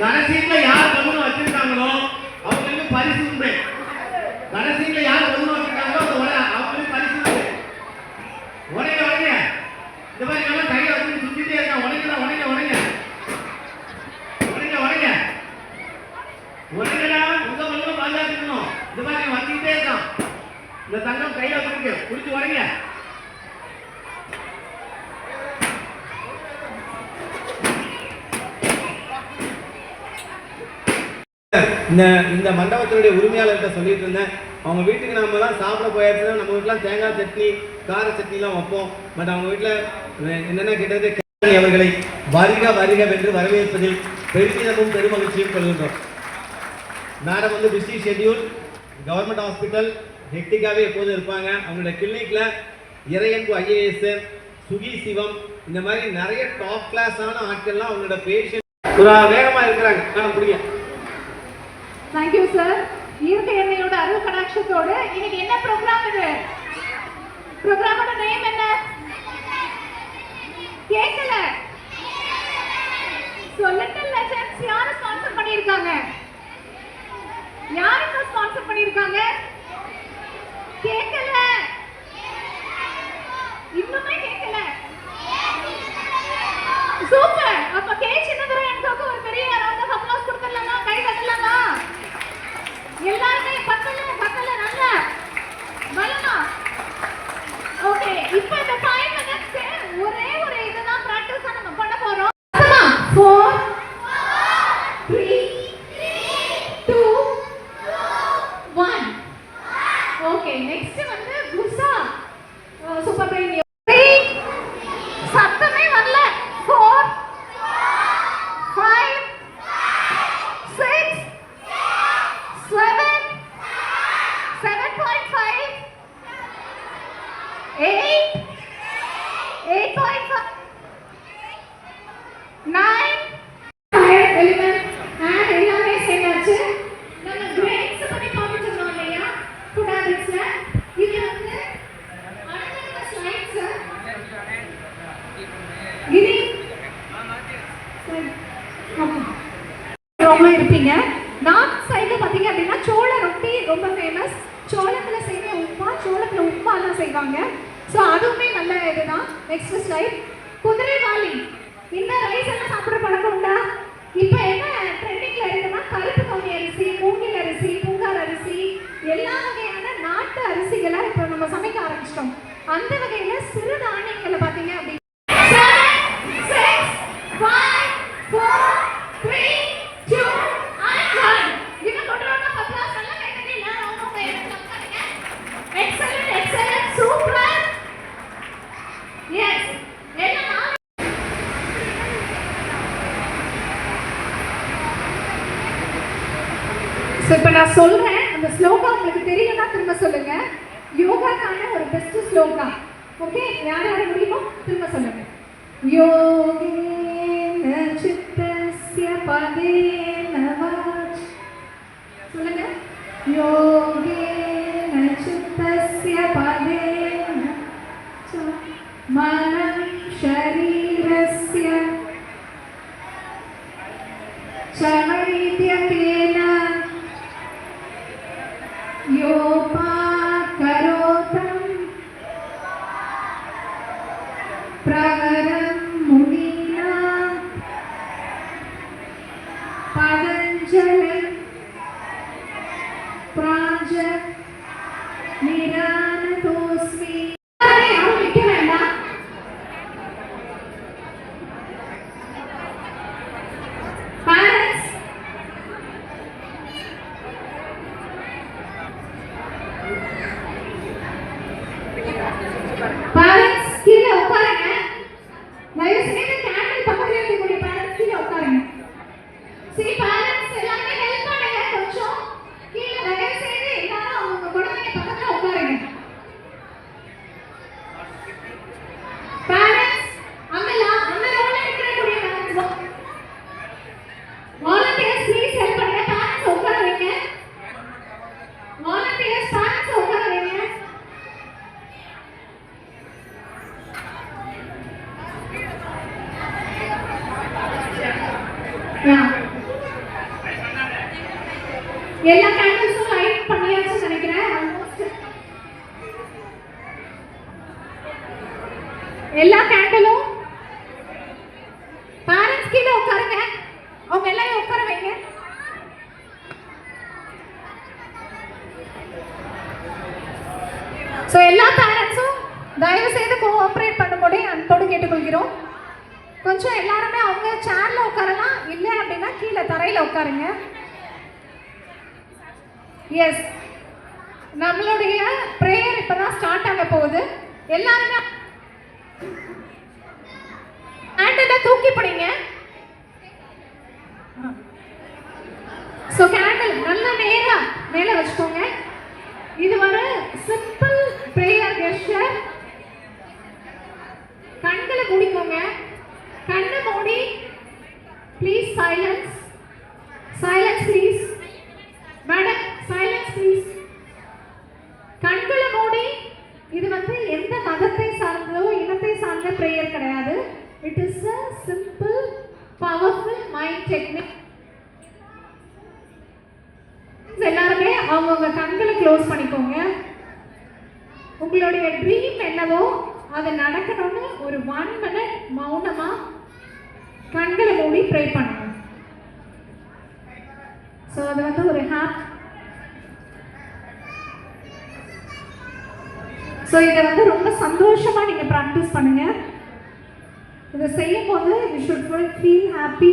கடைசியில யார் பலூன் வச்சிருக்காங்களோ அவங்களுக்கு பரிசு உண்டு. கடைசியில யார் பலூன் வச்சிருக்காங்களோ அவங்களுக்கு பரிசு உண்டு. உடைங்க உடைங்க. இந்த மாதிரி எல்லாம் கையில வச்சு சுத்திட்டே இருக்கான். உடைங்க உடைங்க உடைங்க உடைங்க உடைங்க உடைங்கடா. உங்க பலூன் பாதுகாத்துக்கணும். இந்த மாதிரி வச்சுக்கிட்டே இருக்கான். இந்த தங்கம் கையில வச்சிருக்கு. புடிச்சு உடைங்க. இந்த மண்டபத்தினுடைய உரிமையாளர்கிட்ட சொல்லிட்டு இருந்தேன். அவங்க வீட்டுக்கு நம்ம எல்லாம் சாப்பிட போயாச்சுன்னா நம்ம வீட்டுலாம் தேங்காய் சட்னி கார சட்னிலாம் வைப்போம். பட் அவங்க வீட்டில் என்னென்ன கேட்டது அவர்களை வருக வருக வென்று வரவேற்பதில் பெருமிதமும் பெருமகிழ்ச்சியும் கொள்கின்றோம். மேடம் வந்து பிஸி ஷெட்யூல், கவர்மெண்ட் ஹாஸ்பிட்டல் ஹெக்டிக்காகவே எப்போதும் இருப்பாங்க. அவங்களோட கிளினிக்கில் இறையன்பு ஐஏஎஸ், சுகி சிவம், இந்த மாதிரி நிறைய டாப் கிளாஸான ஆட்கள்லாம் அவங்களோட பேஷண்ட் வேகமாக இருக்கிறாங்க. மேடம் பிடிங்க. Thank you sir. இயற்கை எண்ணெயோட அருள் கடாட்சத்தோட இன்னைக்கு என்ன ப்ரோக்ராம்? இது ப்ரோக்ராமோட நேம் என்ன? கேக்கல. லிட்டில் லெஜெண்ட்ஸ் யாரு ஸ்பான்சர் பண்ணிருக்காங்க? யாருக்கு ஸ்பான்சர் பண்ணிருக்காங்க? கேக்கல. இன்னுமே கேக்கல. சூப்பர். அப்ப கேச்சினதுரை எனக்கு ஒரு பெரிய ரவுண்ட் ஆஃப் அப்ளாஸ் கொடுக்கலாமா? கை தட்டலாமா? எல்லாருமே பக்கல பக்கல நல்லா வரமா? ஓகே, இப்போ இந்த 5 மினிட்ஸ் ஒரே ஒரு இதுதான் பிராக்டிஸா நம்ம பண்ண போறோம். 4 3 2 1. ஓகே, நெக்ஸ்ட் வந்து குசா சூப்பர் பிரெயின். சத்தமே வரல. 4 5 6 7 7.5 8 8.5 9 element and எல்லாமே சேர்ந்தாச்சு. நம்ம கிரேட்ஸ் பத்தி பார்த்துட்டு இருந்தோம் இல்லையா ஃபுட் ஹேபிட்ஸ்ல. இது வந்து அடுத்த ஸ்லைட்ஸ். இது ரொம்ப இருப்பீங்க. நார்த் சைடுல பாத்தீங்க அப்படின்னா சோள ரொட்டி ரொம்ப ஃபேமஸ். சோளத்துல செய்ய உப்புமா, சோளத்துல உப்புமாலாம் செய்வாங்க. ஸோ அதுவுமே நல்ல இதுதான். Next slide. குதிரைவாலி. இந்த ரைஸ் எல்லாம் சாப்பிட்ற பழக்கம் உண்டா? இப்போ என்ன ட்ரெண்டிங்ல இருக்குன்னா கருப்பு கவுனி அரிசி, மூங்கில் அரிசி, பூங்கார் அரிசி, எல்லா வகையான நாட்டு அரிசிகளை இப்போ நம்ம சமைக்க ஆரம்பிச்சிட்டோம். அந்த வகையில சிறு தானியங்களை பார்த்தீங்க அப்படின்னா 7 6 5 4 3 2 1. இன்னும் கொண்டுவாங்க. பத்ராஸ் நல்லா கைதட்டீங்க. அவங்க இடத்துல உட்காருங்க. Excellent excellent super. எஸ். என்னன்னா இப்போ நான் சொல்றேன். அந்த ஸ்லோகா உங்களுக்கு தெரியும்னா திரும்ப சொல்லுங்க. யோகாக்கான ஒரு பெஸ்ட் ஸ்லோகா. ஓகே, யார் யார் முடியுமோ திரும்ப சொல்லுங்க. யோகேன சித்தஸ்ய பதேன வாச். சொல்லுங்க. யோகேன சித்தஸ்ய பதேன மனம் ஷரீரஸ்ய சவைத்யகேன யோபாகரோதம் பிரவரம் முனினா Anjalan, Pranjal, Niranatosmi. யாரும் நிக்க வேண்டாம். Parents, parents கீழே உட்காருங்க. தயவு செய்து கேண்டில் பக்கத்துல இருக்கக்கூடிய parents கீழே உட்காருங்க. See parents எல்லாமே ஹெல்ப் பண்ணுங்க கொஞ்சம். கீழே தயவு செய்து எல்லாரும் அவங்க குழந்தைங்க பக்கத்துல உட்காருங்க. Parents, அந்த ரோல இருக்கக்கூடிய parents volunteers please help பண்ணுங்க. Parents உட்கார வைங்க. Volunteers parents உட்கார வைங்க. எல்லா கேண்டில்ஸும் லைட் பண்ணியாச்சுன்னு நினைக்கிறேன். ஆல்மோஸ்ட் எல்லா கேண்டிலும் பேரண்ட்ஸ் கீழே உட்காருங்க. அவங்க எல்லாரும் உட்கார வைங்க. ஸோ எல்லா பேரண்ட்ஸும் தயவு செய்து கோஆப்ரேட் பண்ணும்படி அன்போடு கேட்டுக்கொள்கிறோம். கொஞ்சம் எல்லாருமே அவங்க சேர்ல உட்காரலாம், இல்லை அப்படின்னா கீழே தரையில் உட்காருங்க. எஸ், நம்மளுடைய ப்ரேயர் இப்பதான் ஸ்டார்ட் ஆக போகுது. எல்லாருமே கேண்டிலை தூக்கி பிடிங்க. ஸோ கேண்டில் நல்ல நேரா மேலே வச்சுக்கோங்க. இது ஒரு சிம்பிள் ப்ரேயர் கெஸ்டர். கண்களை மூடிக்கோங்க. கண்ணை மூடி please silence. Silence please madam, silence please. கண்களை மூடி. இது வந்து எந்த மதத்தை சார்ந்தோ இனத்தை சார்ந்த ப்ரேயர் கிடையாது. It is a simple powerful mind technique. எல்லாருமே அவங்கவுங்க கண்களை க்ளோஸ் பண்ணிக்கோங்க. உங்களுடைய ட்ரீம் என்னவோ அது நடக்கணும்னு ஒரு 1 minute மௌனமா கண்களை மூடி ப்ரே பண்ணுங்க. ஸோ அது வந்து ஒரு ஸோ இதை வந்து ரொம்ப சந்தோஷமா நீங்க ப்ராக்டிஸ் பண்ணுங்க. இதை செய்யும் போது யூ ஷுட் ஃபீல் ஹாப்பி.